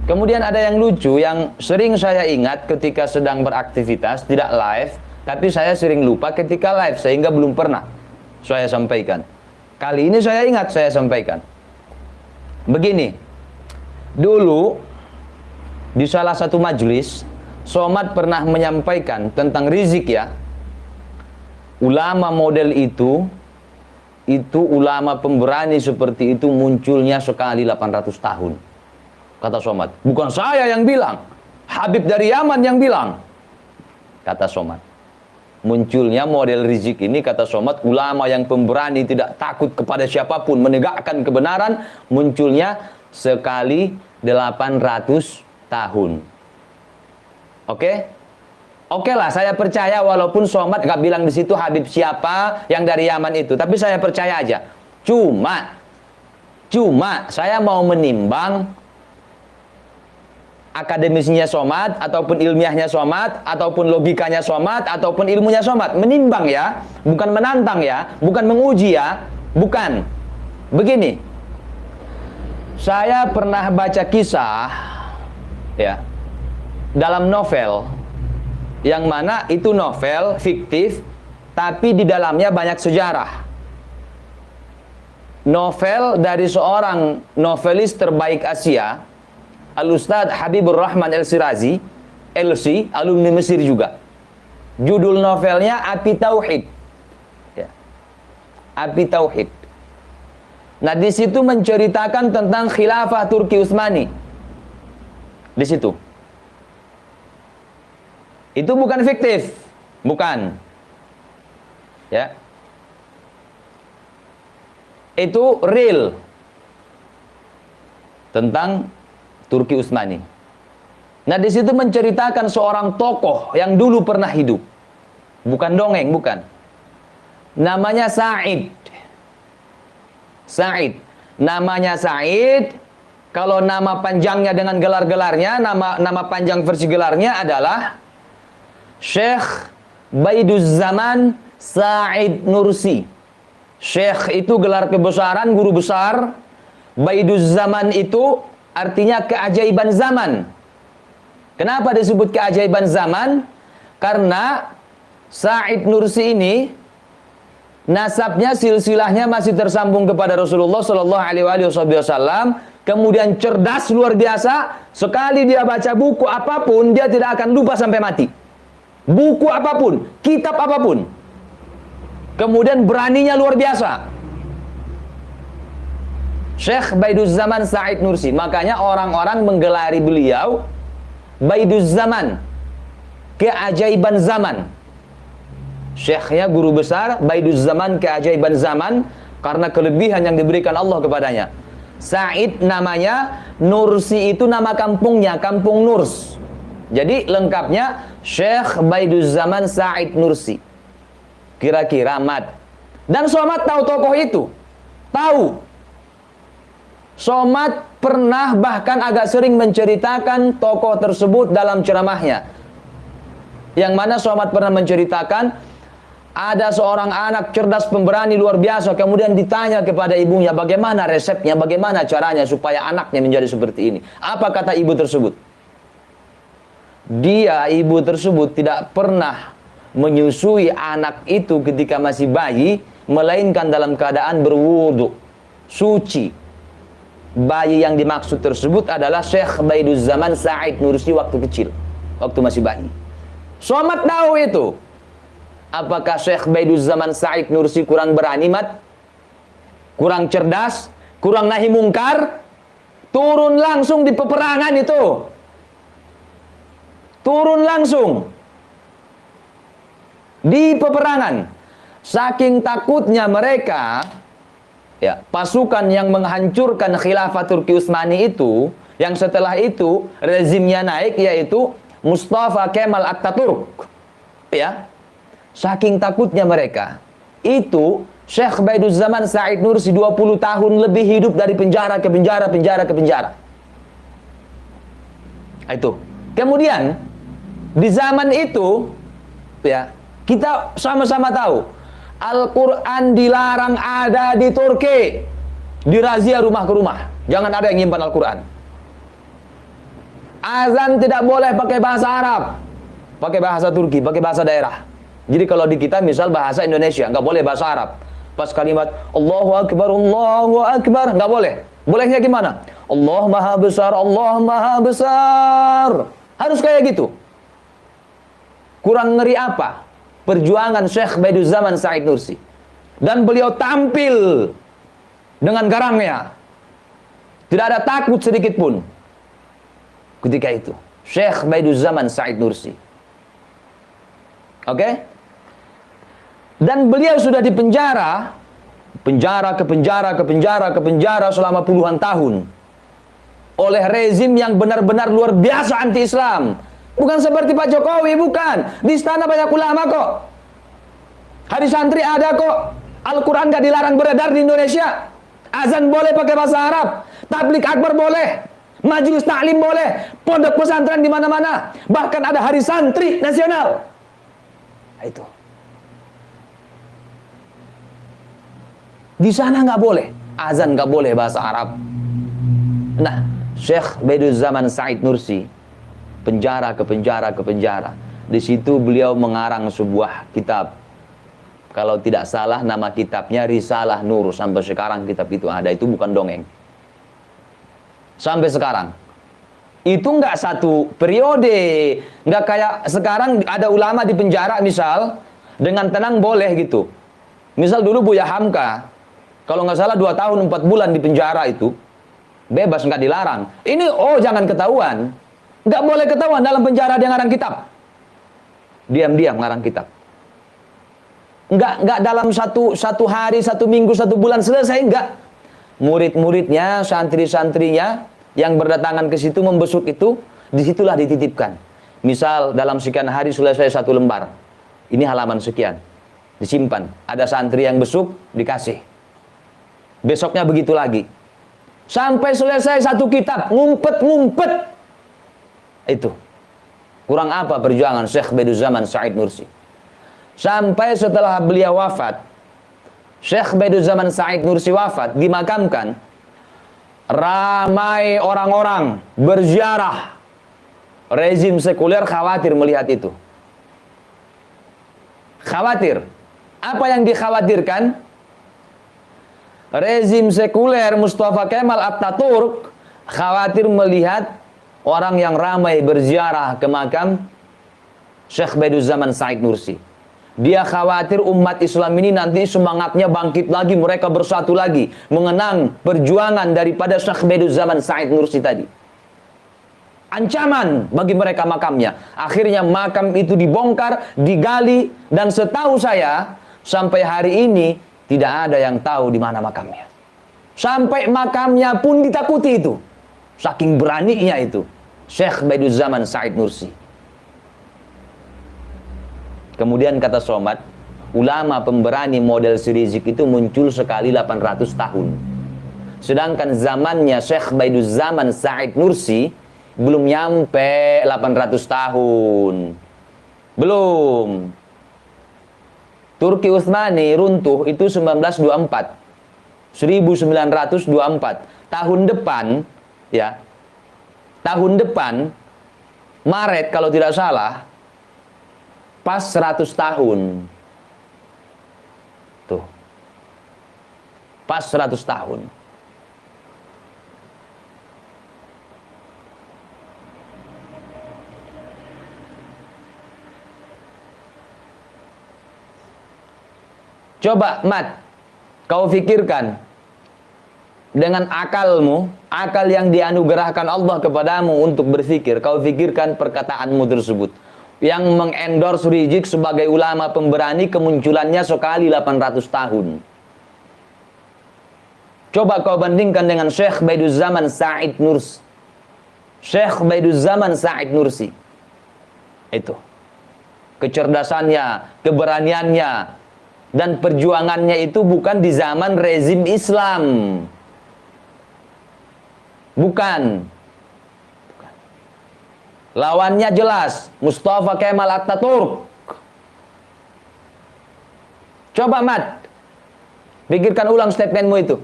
Kemudian ada yang lucu yang sering saya ingat ketika sedang beraktivitas, tidak live, tapi saya sering lupa ketika live, sehingga belum pernah saya sampaikan. Kali ini saya ingat saya sampaikan. Begini, dulu di salah satu majelis, Somad pernah menyampaikan tentang rizik ya. Ulama model itu ulama pemberani seperti itu munculnya sekali 800 tahun. Kata Somad, bukan saya yang bilang, Habib dari Yaman yang bilang. Kata Somad, munculnya model rizik ini, kata Somad, ulama yang pemberani, tidak takut kepada siapapun, menegakkan kebenaran, munculnya sekali 800 tahun. Oke? Oke lah, saya percaya walaupun Somad gak bilang di situ Habib siapa yang dari Yaman itu, tapi saya percaya aja. Cuma saya mau menimbang akademisnya Somad, ataupun ilmiahnya Somad, ataupun logikanya Somad, ataupun ilmunya Somad. Menimbang ya, bukan menantang ya, bukan menguji ya, bukan. Begini, saya pernah baca kisah ya dalam novel, yang mana itu novel fiktif, tapi di dalamnya banyak sejarah. Novel dari seorang novelis terbaik Asia, Al-Ustadz Habibur Rahman El-Sirazi, LC, alumni Mesir juga. Judul novelnya Api Tauhid. Ya. Api Tauhid. Nah, di situ menceritakan tentang khilafah Turki Utsmani. Di situ. Itu bukan fiktif, bukan. Ya. Itu real. Tentang Turki Utsmani. Nah, di situ menceritakan seorang tokoh yang dulu pernah hidup. Bukan dongeng, bukan. Namanya Sa'id. Sa'id. Namanya Sa'id. Kalau nama panjangnya dengan gelar-gelarnya, nama panjang versi gelarnya adalah Syekh Baiduzzaman Sa'id Nursi. Syekh itu gelar kebesaran, guru besar. Baiduzzaman itu artinya keajaiban zaman. Kenapa disebut keajaiban zaman? Karena Sa'id Nursi ini nasabnya, silsilahnya masih tersambung kepada Rasulullah Shallallahu Alaihi Wasallam. Kemudian cerdas luar biasa. Sekali dia baca buku apapun, dia tidak akan lupa sampai mati. Buku apapun, kitab apapun. Kemudian beraninya luar biasa. Syekh Baiduzzaman Sa'id Nursi. Makanya orang-orang menggelari beliau Baiduzzaman, keajaiban zaman. Syekhnya guru besar, Baiduzzaman, keajaiban zaman, karena kelebihan yang diberikan Allah kepadanya. Sa'id namanya, Nursi itu nama kampungnya, Kampung Nurs. Jadi lengkapnya Syekh Baiduzzaman Sa'id Nursi. Kira-kira Mat. Dan Somad tahu tokoh itu. Tahu. Somad pernah bahkan agak sering menceritakan tokoh tersebut dalam ceramahnya. Yang mana Somad pernah menceritakan ada seorang anak cerdas pemberani luar biasa, kemudian ditanya kepada ibunya bagaimana resepnya, bagaimana caranya supaya anaknya menjadi seperti ini. Apa kata ibu tersebut? Ibu tersebut tidak pernah menyusui anak itu ketika masih bayi, melainkan dalam keadaan berwudu, suci. Bayi yang dimaksud tersebut adalah Syekh Baiduzzaman Sa'id Nursi waktu kecil, waktu masih bayi. Somad tahu itu. Apakah Syekh Baiduzzaman Sa'id Nursi kurang berani, Mat? Kurang cerdas? Kurang nahi mungkar? Turun langsung di peperangan itu. Turun langsung di peperangan. Saking takutnya mereka, ya, pasukan yang menghancurkan khilafah Turki Utsmani itu, yang setelah itu rezimnya naik, yaitu Mustafa Kemal Atatürk. Ya, saking takutnya mereka, itu Syekh Baiduzzaman Sa'id Nursi 20 tahun lebih hidup dari penjara ke penjara, penjara ke penjara. Itu. Kemudian di zaman itu, ya, kita sama-sama tahu Al-Quran dilarang ada di Turki. Dirazia rumah ke rumah. Jangan ada yang nyimpan Al-Quran. Azan tidak boleh pakai bahasa Arab, pakai bahasa Turki, pakai bahasa daerah. Jadi kalau di kita misal bahasa Indonesia, nggak boleh bahasa Arab. Pas kalimat Allahu Akbar, nggak boleh. Bolehnya gimana? Allah Maha Besar, Allah Maha Besar. Harus kayak gitu. Kurang ngeri apa? Perjuangan Syekh Baiduzaman Said Nursi. Dan beliau tampil dengan garangnya. Tidak ada takut sedikit pun. Ketika itu, Syekh Baiduzaman Said Nursi. Oke? Dan beliau sudah dipenjara, penjara ke penjara ke penjara ke penjara selama puluhan tahun oleh rezim yang benar-benar luar biasa anti-Islam. Bukan seperti Pak Jokowi, bukan. Di istana banyak ulama kok. Hari santri ada kok. Al-Quran gak dilarang beredar di Indonesia. Azan boleh pakai bahasa Arab. Tablik akbar boleh. Majelis taklim boleh, pondok pesantren di mana-mana, bahkan ada hari santri nasional. Nah, itu. Di sana nggak boleh, azan nggak boleh bahasa Arab. Nah, Syekh Baiduzaman Said Nursi, penjara ke penjara ke penjara. Di situ beliau mengarang sebuah kitab. Kalau tidak salah nama kitabnya Risalah Nur. Sampai sekarang kitab itu ada, itu bukan dongeng. Sampai sekarang itu nggak satu periode, nggak kayak sekarang ada ulama di penjara misal dengan tenang boleh gitu. Misal dulu Buya Hamka kalau nggak salah 2 tahun 4 bulan di penjara itu bebas, nggak dilarang. Ini jangan ketahuan, nggak boleh ketahuan dalam penjara dia ngarang kitab, diam-diam ngarang kitab. Nggak dalam satu hari, 1 minggu, 1 bulan selesai, nggak. Murid-muridnya, santri-santrinya yang berdatangan ke situ membesuk itu, disitulah dititipkan. Misal dalam sekian hari selesai 1 lembar, ini halaman sekian, disimpan. Ada santri yang besuk, dikasih. Besoknya begitu lagi. Sampai selesai 1 kitab, ngumpet-ngumpet. Itu. Kurang apa perjuangan Syekh Baiduzaman Said Nursi. Sampai setelah beliau wafat, Syekh Baiduzaman Said Nursi wafat, dimakamkan, ramai orang-orang berziarah. Rezim sekuler khawatir melihat itu. Khawatir. Apa yang dikhawatirkan? Rezim sekuler Mustafa Kemal Atatürk khawatir melihat orang yang ramai berziarah ke makam Syekh Baiduzaman Said Nursi. Dia khawatir umat Islam ini nanti semangatnya bangkit lagi, mereka bersatu lagi, mengenang perjuangan daripada Syekh Baiduzaman Said Nursi tadi. Ancaman bagi mereka makamnya. Akhirnya makam itu dibongkar, digali, dan setahu saya, sampai hari ini, tidak ada yang tahu di mana makamnya. Sampai makamnya pun ditakuti itu. Saking beraninya itu, Syekh Baiduzaman Said Nursi. Kemudian kata Somad, ulama pemberani model si Rizik itu muncul sekali 800 tahun. Sedangkan zamannya Syekh Baiduzaman Said Nursi belum nyampe 800 tahun. Belum. Turki Utsmani runtuh itu 1924. 1924. Tahun depan, ya. Tahun depan, Maret kalau tidak salah, pas 100 tahun. Tuh. Pas 100 tahun. Coba, Mat, kau pikirkan. Dengan akalmu, akal yang dianugerahkan Allah kepadamu untuk berpikir, kau pikirkan perkataanmu tersebut. Yang mengendorse Rizik sebagai ulama pemberani kemunculannya sekali 800 tahun. Coba kau bandingkan dengan Syekh Baiduzaman Said Nursi. Syekh Baiduzaman Said Nursi. Itu. Kecerdasannya, keberaniannya, dan perjuangannya itu bukan di zaman rezim Islam. Bukan. Lawannya jelas, Mustafa Kemal Atatürk. Coba, Mat, pikirkan ulang statementmu itu.